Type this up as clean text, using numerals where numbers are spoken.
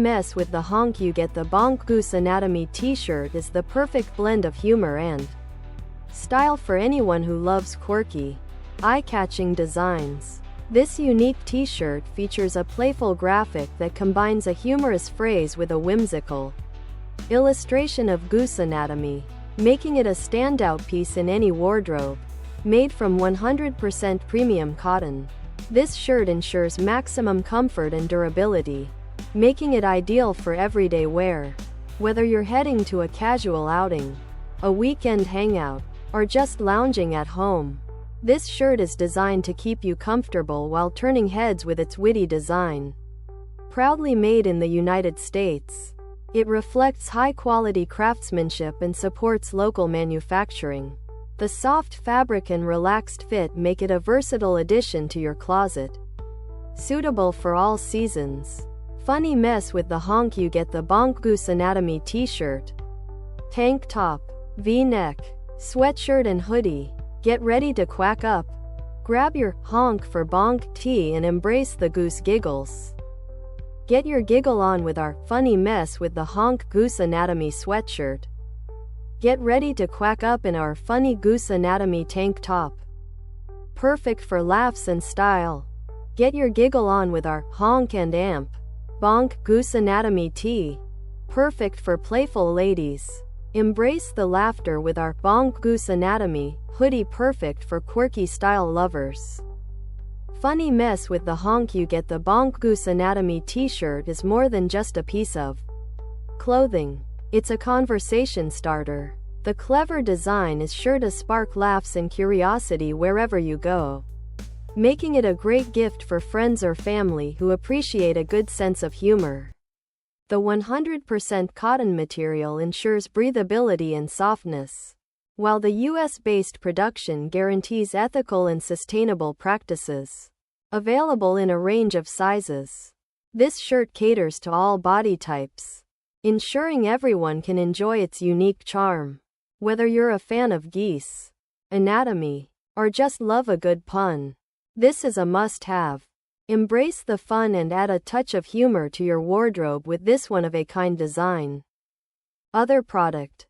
mess with the honk. You get the Bonk Goose anatomy t-shirt is the perfect blend of humor and style for anyone who loves quirky, eye-catching designs. This unique t-shirt features a playful graphic that combines a humorous phrase with a whimsical illustration of goose anatomy, making it a standout piece in any wardrobe. Made from 100% premium cotton, this shirt ensures maximum comfort and durability, making it ideal for everyday wear. Whether you're heading to a casual outing, a weekend hangout, or just lounging at home, this shirt is designed to keep you comfortable while turning heads with its witty design. Proudly made in the United States, it reflects high-quality craftsmanship and supports local manufacturing. The soft fabric and relaxed fit make it a versatile addition to your closet, suitable for all seasons. Funny mess with the honk. You get the Bonk Goose anatomy t-shirt, tank top, V-neck, sweatshirt and hoodie. Get ready to quack up. Grab your honk for bonk tea and embrace the goose giggles. Get your giggle on with our funny mess with the honk goose anatomy sweatshirt. Get ready to quack up in our funny goose anatomy tank top. Perfect for laughs and style. Get your giggle on with our honk and amp bonk goose anatomy tee. Perfect for playful ladies. Embrace the laughter with our Bonk Goose anatomy hoodie, perfect for quirky style lovers. Funny mess with the honk. You get the Bonk Goose anatomy t-shirt is more than just a piece of clothing. It's a conversation starter. The clever design is sure to spark laughs and curiosity wherever you go, making it a great gift for friends or family who appreciate a good sense of humor. The 100% cotton material ensures breathability and softness, while the US-based production guarantees ethical and sustainable practices. Available in a range of sizes, this shirt caters to all body types, ensuring everyone can enjoy its unique charm. Whether you're a fan of geese anatomy or just love a good pun, this is a must-have. Embrace the fun and add a touch of humor to your wardrobe with this one-of-a-kind design. Other product.